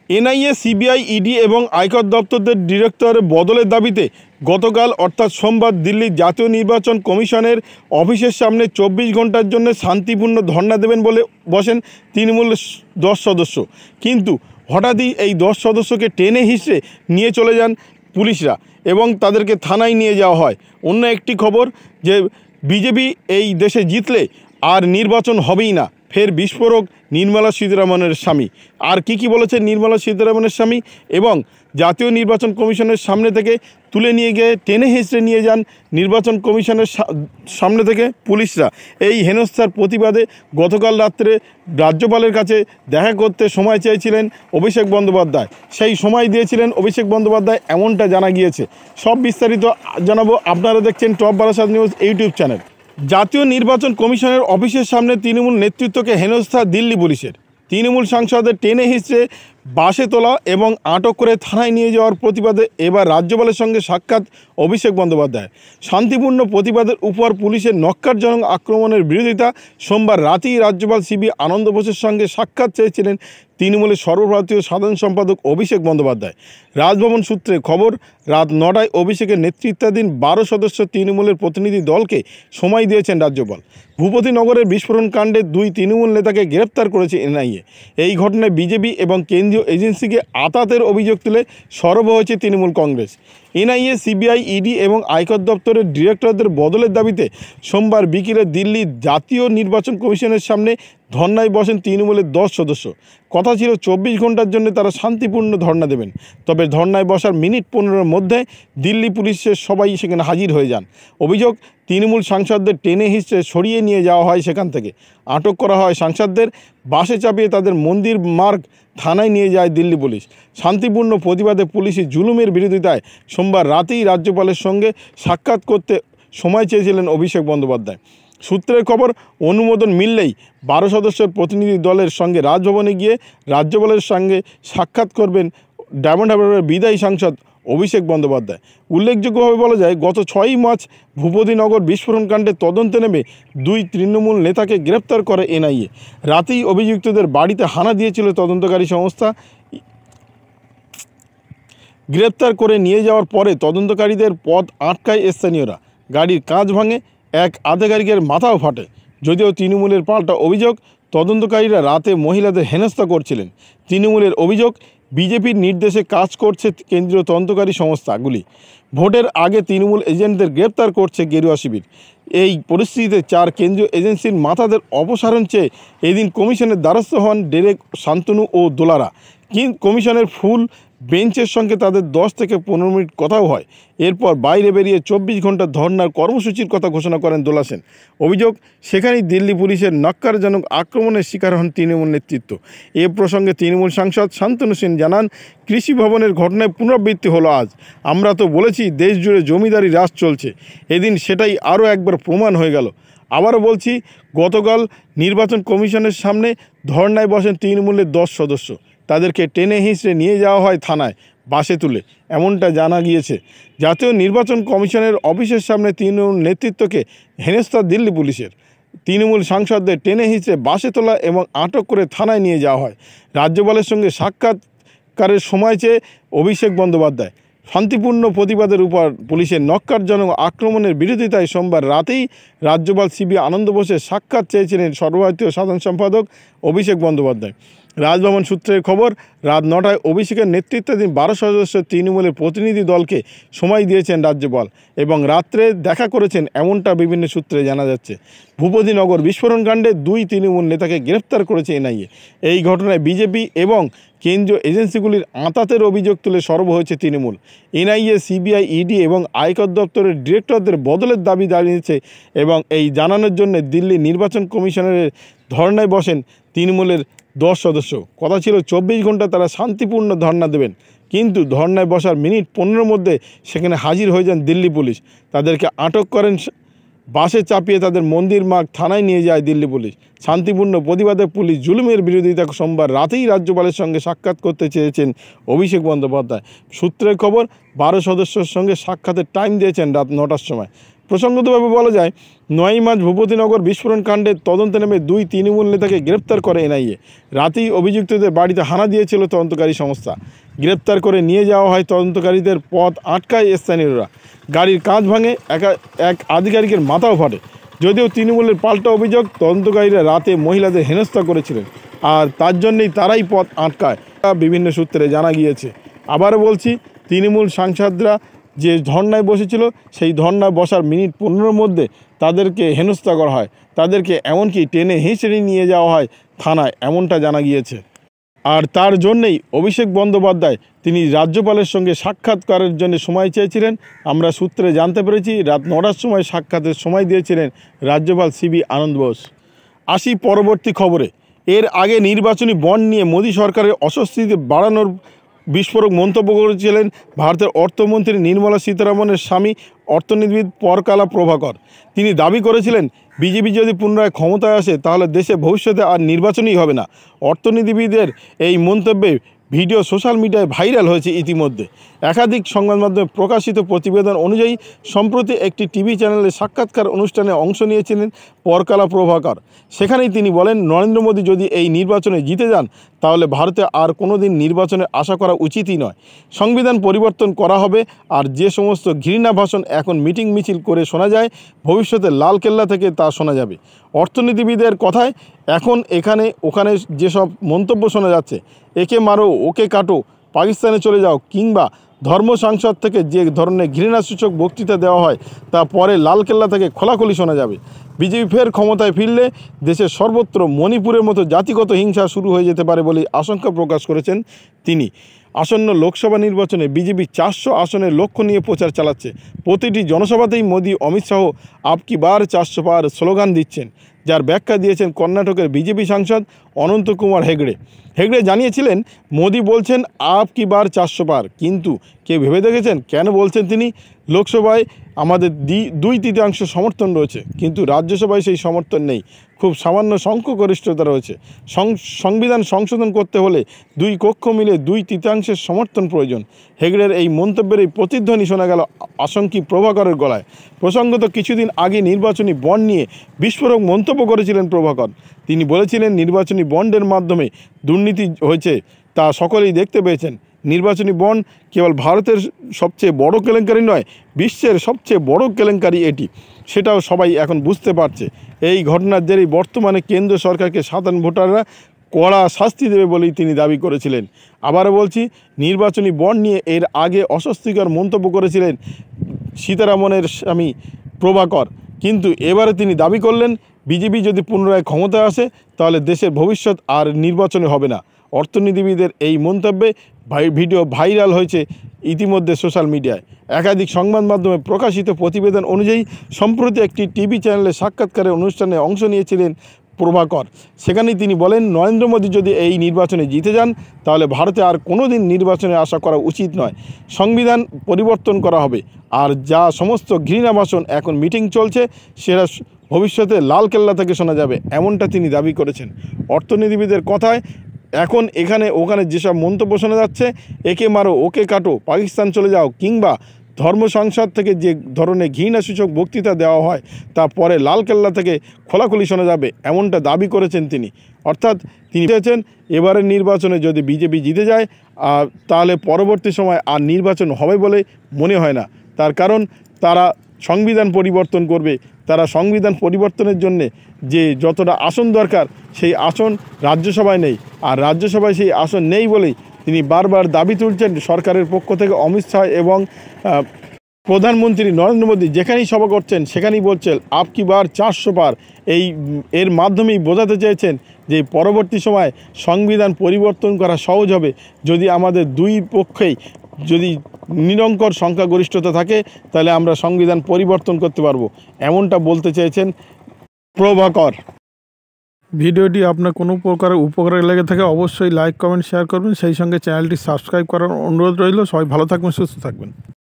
NIA, CBI, ED এবং আয়কর দপ্তরের ডিরেক্টরের বদলের দাবিতে গতকাল অর্থাৎ সোমবার দিল্লির জাতীয় নির্বাচন কমিশনের অফিসের সামনে 24 ঘন্টার জন্য শান্তিপূর্ণ ধর্ণা দেবেন বলে বসেন তৃণমূল 10 সদস্য। কিন্তু হঠাৎই এই 10 সদস্যকে টেনে হিঁচড়ে নিয়ে চলে যান পুলিশরা এবং তাদেরকে থানায় নিয়ে যাওয়া হয়। অন্য একটি খবর যে বিজেপি এই দেশে জিতলে আর নির্বাচন হবেই না, ফের বিস্ফোরক নির্মলা সীতারামনের স্বামী। আর কি বলেছেন নির্মলা সীতারামনের স্বামী? এবং জাতীয় নির্বাচন কমিশনের সামনে থেকে তুলে নিয়ে গিয়ে টেনে হিঁচড়ে নিয়ে যান নির্বাচন কমিশনের সামনে থেকে পুলিশরা। এই হেনস্থার প্রতিবাদে গতকাল রাত্রে রাজ্যপালের কাছে দেখা করতে সময় চেয়েছিলেন অভিষেক বন্দ্যোপাধ্যায়। সেই সময় দিয়েছিলেন অভিষেক বন্দ্যোপাধ্যায়, এমনটা জানা গিয়েছে। সব বিস্তারিত জানাবো। আপনারা দেখছেন top Barasat news YouTube channel. জাতীয় নির্বাচন কমিশনের অফিসের সামনে তৃণমূল নেতৃত্বকে হেনস্থা দিল্লি পুলিশের। তৃণমূল সাংসদের টেনে হিঁচড়ে বাসে তোলা এবং আটক করে থানায় নিয়ে যাওয়ার প্রতিবাদে এবার রাজ্যপালের সঙ্গে সাক্ষাৎ অভিষেক বন্দ্যোপাধ্যায়। শান্তিপূর্ণ প্রতিবাদের উপর পুলিশের নক্কারজনক আক্রমণের বিরোধিতা সোমবার রাতেই রাজ্যপাল সিবি আনন্দ বোসের সঙ্গে সাক্ষাৎ চেয়েছিলেন তৃণমূলের সর্বভারতীয় সাধারণ সম্পাদক অভিষেক বন্দ্যোপাধ্যায়। রাজভবন সূত্রে খবর, রাত 9টায় অভিষেকের নেতৃত্বাধীন 12 সদস্য তৃণমূলের প্রতিনিধি দলকে সময় দিয়েছেন রাজ্যপাল। ভূপতিনগরের বিস্ফোরণ কাণ্ডে 2 তৃণমূল নেতাকে গ্রেপ্তার করেছে এনআইএ। এই ঘটনায় বিজেপি এবং কেন্দ্রীয় এজেন্সিকে আতাতের অভিযোগ তুলে সরব হয়েছে Trinamool Congress. NIA, CBI, ED এবং আয়কর দপ্তরের ডিরেক্টরদের বদলের দাবিতে সোমবার বিকেলে দিল্লির জাতীয় নির্বাচন কমিশনের সামনে ধর্নায় বসেন তৃণমূলের 10 সদস্য। কথা ছিল 24 ঘন্টার জন্য তারা শান্তিপূর্ণ ধর্না দেবেন। তবে ধর্নায় বসার মিনিট 15-এর মধ্যে দিল্লি পুলিশের সবাই সেখানে হাজির হয়ে যান। অভিযোগ, তৃণমূল সাংসদদের টেনে হিঁচড়ে সরিয়ে নিয়ে যাওয়া হয় সেখান থেকে। আটক করা হয় সাংসদদের, বাসে চাপিয়ে তাদের মন্দির মার্গ থানায় নিয়ে যায় দিল্লি পুলিশ। শান্তিপূর্ণ প্রতিবাদে পুলিশি জুলুমের বিরোধিতায় সোমবার রাতেই রাজ্যপালের সঙ্গে সাক্ষাৎ করতে সময় চেয়েছিলেন অভিষেক বন্দ্যোপাধ্যায়। সূত্রের খবর, অনুমোদন মিললেই 12 সদস্যের প্রতিনিধি দলের সঙ্গে রাজভবনে গিয়ে রাজ্যপালের সঙ্গে সাক্ষাৎ করবেন ডায়মন্ড হারবারের বিদায়ী সাংসদ অভিষেক বন্দ্যোপাধ্যায়। উল্লেখযোগ্যভাবে বলা যায়, গত 6ই মার্চ ভূপতিনগর বিস্ফোরণকাণ্ডে তদন্তে নেমে 2 তৃণমূল নেতাকে গ্রেপ্তার করে এনআইএ। রাতেই অভিযুক্তদের বাড়িতে হানা দিয়েছিল তদন্তকারী সংস্থা। গ্রেপ্তার করে নিয়ে যাওয়ার পরে তদন্তকারীদের পথ আটকায় স্থানীয়রা। গাড়ির কাঁচ ভাঙে, এক আধিকারিকের মাথাও ফাটে। যদিও তৃণমূলের পাল্টা অভিযোগ, তদন্তকারীরা রাতে মহিলাদের হেনস্থা করছিলেন। তৃণমূলের অভিযোগ, বিজেপির নির্দেশে কাজ করছে কেন্দ্রীয় তদন্তকারী সংস্থাগুলি। ভোটের আগে তৃণমূল এজেন্টদের গ্রেপ্তার করছে গেরুয়া শিবির। এই পরিস্থিতিতে 4 কেন্দ্রীয় এজেন্সির মাথাদের অপসারণ চেয়ে এদিন কমিশনের দ্বারস্থ হন ডেরেক, শান্তনু ও দোলারা। কিন্তু কমিশনের ফুল বেঞ্চের সঙ্গে তাদের 10 থেকে 15 মিনিট কথাও হয়। এরপর বাইরে বেরিয়ে 24 ঘন্টা ধর্নার কর্মসূচির কথা ঘোষণা করেন দোলা সেন। অভিযোগ, সেখানেই দিল্লি পুলিশের নক্কারজনক আক্রমণের শিকার হন তৃণমূল নেতৃত্ব। এ প্রসঙ্গে তৃণমূল সাংসদ শান্তনু সেন জানান, কৃষি ভবনের ঘটনায় পুনরাবৃত্তি হলো আজ। আমরা তো বলেছি দেশ জুড়ে জমিদারি রাজ চলছে, এদিন সেটাই আরও একবার প্রমাণ হয়ে গেল। আবারও বলছি, গতকাল নির্বাচন কমিশনের সামনে ধর্নায় বসেন তৃণমূলের 10 সদস্য। তাদেরকে টেনে হিঁচড়ে নিয়ে যাওয়া হয় থানায় বাসে তুলে, এমনটা জানা গিয়েছে। জাতীয় নির্বাচন কমিশনের অফিসের সামনে তৃণমূল নেতৃত্বকে হেনস্থা দিল্লি পুলিশের। তৃণমূল সাংসদদের টেনে হিঁচড়ে বাসে তোলা এবং আটক করে থানায় নিয়ে যাওয়া হয়। রাজ্যপালের সঙ্গে সাক্ষাৎকারের সময় চেয়ে অভিষেক বন্দ্যোপাধ্যায়। শান্তিপূর্ণ প্রতিবাদের উপর পুলিশের নক্কারজনক আক্রমণের বিরোধিতায় সোমবার রাতেই রাজ্যপাল সিবি আনন্দ বোসের সাক্ষাৎ চেয়েছিলেন সর্বভারতীয় সাধারণ সম্পাদক অভিষেক বন্দ্যোপাধ্যায়। রাজভবন সূত্রের খবর, রাত 9টায় অভিষেকের নেতৃত্বাধীন 12 সদস্যের তৃণমূলের প্রতিনিধি দলকে সময় দিয়েছেন রাজ্যপাল এবং রাত্রে দেখা করেছেন, এমনটা বিভিন্ন সূত্রে জানা যাচ্ছে। ভূপতিনগর বিস্ফোরণকাণ্ডে 2 তৃণমূল নেতাকে গ্রেপ্তার করেছে এনআইএ। এই ঘটনায় বিজেপি এবং কেন্দ্রীয় এজেন্সিগুলির আঁতাতের অভিযোগ তুলে সরব হয়েছে তৃণমূল। এনআইএ, সিবিআই, ইডি এবং আয়কর দপ্তরের ডিরেক্টরদের বদলের দাবি জানিয়েছে এবং এই জানানোর জন্য দিল্লি নির্বাচন কমিশনের ধর্নায় বসেন তৃণমূলের 10 সদস্য। কথা ছিল 24 ঘন্টা তারা শান্তিপূর্ণ ধর্না দেবেন। কিন্তু ধর্নায় বসার মিনিট 15-এর মধ্যে সেখানে হাজির হয়ে যান দিল্লি পুলিশ। তাদেরকে আটক করেন, বাসে চাপিয়ে তাদের মন্দির মার্গ থানায় নিয়ে যায় দিল্লি পুলিশ। শান্তিপূর্ণ প্রতিবাদে পুলিশ জুলুমের বিরোধিতা সোমবার রাতেই রাজ্যপালের সঙ্গে সাক্ষাৎ করতে চেয়েছেন অভিষেক বন্দ্যোপাধ্যায়। সূত্রের খবর, 12 সদস্যের সঙ্গে সাক্ষাতের টাইম দিয়েছেন রাত 9টার সময়। প্রসঙ্গতভাবে বলা যায় 9 মার্চ ভূপতিনগর বিস্ফোরণ কাণ্ডের তদন্তে নেমে 2 তৃণমূল নেতাকে গ্রেপ্তার করে এনআইএ। রাতেই অভিযুক্তদের বাড়িতে হানা দিয়েছিল তদন্তকারী সংস্থা। গ্রেপ্তার করে নিয়ে যাওয়া হয় তদন্তকারীদের, পথ আটকায় স্থানীয়রা, গাড়ির কাঁচ ভাঙে, এক আধিকারিকের মাথাও ফাটে। যদিও তৃণমূলের পাল্টা অভিযোগ তদন্তকারীরা রাতে মহিলাদের হেনস্থা করেছিলেন আর তার জন্যই তারাই পথ আটকায়, বিভিন্ন সূত্রে জানা গিয়েছে। আবারও বলছি, তৃণমূল সাংসদরা যে ধর্নায় বসেছিল সেই ধর্নায় বসার মিনিট 15 মধ্যে তাদেরকে হেনস্থা করা হয়, তাদেরকে এমনকি টেনে হিঁচড়ে নিয়ে যাওয়া হয় থানায়, এমনটা জানা গিয়েছে। আর তার জন্যেই অভিষেক বন্দ্যোপাধ্যায় তিনি রাজ্যপালের সঙ্গে সাক্ষাৎকারের জন্য সময় চেয়েছিলেন। আমরা সূত্রে জানতে পেরেছি রাত 9টার সময় সাক্ষাতের সময় দিয়েছিলেন রাজ্যপাল সিবি আনন্দ বোস। আসি পরবর্তী খবরে। এর আগে নির্বাচনী বন্ড নিয়ে মোদী সরকারের অস্বস্তিতে বাড়ানোর বিস্ফোরক মন্তব্য করেছিলেন ভারতের অর্থমন্ত্রী নির্মলা সীতারামনের স্বামী অর্থনীতিবিদ পরকালা প্রভাকর। তিনি দাবি করেছিলেন বিজেপি যদি পুনরায় ক্ষমতায় আসে তাহলে দেশে ভবিষ্যতে আর নির্বাচনই হবে না। অর্থনীতিবিদের এই মন্তব্যে ভিডিও সোশ্যাল মিডিয়ায় ভাইরাল হয়েছে ইতিমধ্যে। একাধিক সংবাদ মাধ্যমে প্রকাশিত প্রতিবেদন অনুযায়ী সম্প্রতি একটি টিভি চ্যানেলে সাক্ষাৎকার অনুষ্ঠানে অংশ নিয়েছিলেন পরকালা প্রভাকর। সেখানেই তিনি বলেন, নরেন্দ্র মোদী যদি এই নির্বাচনে জিতে যান তাহলে ভারতে আর কোনো দিন নির্বাচনে আশা করা উচিতই নয়। সংবিধান পরিবর্তন করা হবে, আর যে সমস্ত ঘৃণা ভাষণ এখন মিটিং মিছিল করে শোনা যায় ভবিষ্যতে লালকেল্লা থেকে তা শোনা যাবে। অর্থনীতিবিদের কথায় এখন এখানে ওখানে যেসব মন্তব্য শোনা যাচ্ছে, একে মারো ওকে কাটো, পাকিস্তানে চলে যাও, কিংবা ধর্ম সংসদ থেকে যে ধরনের ঘৃণাসূচক বক্তৃতা দেওয়া হয় তা পরে লালকেল্লা থেকে খোলাখুলি শোনা যাবে। বিজেপি ফের ক্ষমতায় ফিরলে দেশের সর্বত্র মণিপুরের মতো জাতিগত হিংসা শুরু হয়ে যেতে পারে বলে আশঙ্কা প্রকাশ করেছেন তিনি। আসন্ন লোকসভা নির্বাচনে বিজেপি 400 আসনের লক্ষ্য নিয়ে প্রচার চালাচ্ছে। প্রতিটি জনসভাতেই মোদী, অমিত শাহ আপ কি বার 400 পার স্লোগান দিচ্ছেন, যার ব্যাখ্যা দিয়েছেন কর্ণাটকের বিজেপি সাংসদ অনন্ত কুমার হেগড়ে। হেগড়ে জানিয়েছিলেন, মোদী বলছেন আপ কি বার 400 পার, কিন্তু কেউ ভেবে দেখেছেন কেন বলছেন তিনি? লোকসভায় আমাদের 2/3 সমর্থন রয়েছে, কিন্তু রাজ্যসভায় সেই সমর্থন নেই, খুব সামান্য সংখ্যাগরিষ্ঠতা রয়েছে। সংবিধান সংশোধন করতে হলে 2 কক্ষ মিলে 2/3 সমর্থন প্রয়োজন। হেগড়ের এই মন্তব্যের এই প্রতিধ্বনি শোনা গেল আশঙ্কি প্রভাকরের গলায়। প্রসঙ্গত কিছুদিন আগে নির্বাচনী বন্ড নিয়ে বিস্ফোরক মন্তব্য করেছিলেন প্রভাকর। তিনি বলেছিলেন, নির্বাচনী বন্ডের মাধ্যমে দুর্নীতি হয়েছে তা সকলেই দেখতে পেয়েছেন। নির্বাচনী বন্ড কেবল ভারতের সবচেয়ে বড় কেলেঙ্কারি নয়, বিশ্বের সবচেয়ে বড় কেলেঙ্কারি এটি, সেটাও সবাই এখন বুঝতে পারছে। এই ঘটনার জেরেই বর্তমানে কেন্দ্র সরকারকে সাধারণ ভোটাররা কড়া শাস্তি দেবে বলেই তিনি দাবি করেছিলেন। আবারও বলছি, নির্বাচনী বন্ড নিয়ে এর আগে অস্বস্তিকর মন্তব্য করেছিলেন সীতারামনের স্বামী প্রভাকর, কিন্তু এবারে তিনি দাবি করলেন বিজেপি যদি পুনরায় ক্ষমতায় আসে তাহলে দেশের ভবিষ্যৎ আর নির্বাচনে হবে না। অর্থনীতিবিদের এই মন্তব্যে ভিডিও ভাইরাল হয়েছে ইতিমধ্যে সোশ্যাল মিডিয়ায়। একাধিক সংবাদ মাধ্যমে প্রকাশিত প্রতিবেদন অনুযায়ী সম্প্রতি একটি টিভি চ্যানেলে সাক্ষাৎকারের অনুষ্ঠানে অংশ নিয়েছিলেন প্রভাকর। সেখানেই তিনি বলেন, নরেন্দ্র মোদী যদি এই নির্বাচনে জিতে যান তাহলে ভারতে আর কোনো দিন নির্বাচনে আশা করা উচিত নয়। সংবিধান পরিবর্তন করা হবে, আর যা সমস্ত ঘৃণা ভাষণ এখন মিটিং চলছে সেটা ভবিষ্যতে লালকেল্লা থেকে শোনা যাবে, এমনটা তিনি দাবি করেছেন। অর্থনীতিবিদের কথায় এখন এখানে ওখানে যেসব মন্তব্য শোনা যাচ্ছে, একে মারো ওকে কাটো, পাকিস্তান চলে যাও, কিংবা ধর্ম সংসদ থেকে যে ধরনের ঘৃণাসূচক বক্তৃতা দেওয়া হয় তা পরে লালকেল্লা থেকে খোলাখুলি শোনা যাবে, এমনটা দাবি করেছেন তিনি। অর্থাৎ তিনি চেয়েছেন এবারের নির্বাচনে যদি বিজেপি জিতে যায় তাহলে পরবর্তী সময় আর নির্বাচন হবে বলে মনে হয় না। তার কারণ তারা সংবিধান পরিবর্তন করবে। তারা সংবিধান পরিবর্তনের জন্যে যে যতটা আসন দরকার সেই আসন রাজ্যসভায় নেই, আর রাজ্যসভায় সেই আসন নেই বলেই তিনি বারবার দাবি তুলছেন সরকারের পক্ষ থেকে। অমিত শাহ এবং প্রধানমন্ত্রী নরেন্দ্র মোদী যেখানেই সভা করছেন সেখানেই বলছেন আপ কি বার 400 পার। এর মাধ্যমেই বোঝাতে চেয়েছেন যে পরবর্তী সময় সংবিধান পরিবর্তন করা সহজ হবে যদি আমাদের দুই পক্ষেই যদি নিরঙ্কুশ সংখ্যাগরিষ্ঠতা থাকে, তাহলে আমরা সংবিধান পরিবর্তন করতে পারবো, এমনটা বলতে চেয়েছেন প্রভাকর। ভিডিওটি আপনার কোনো প্রকারের উপকারে লেগে থাকে অবশ্যই লাইক, কমেন্ট, শেয়ার করবেন। সেই সঙ্গে চ্যানেলটি সাবস্ক্রাইব করার অনুরোধ রইল। সবাই ভালো থাকবেন, সুস্থ থাকবেন।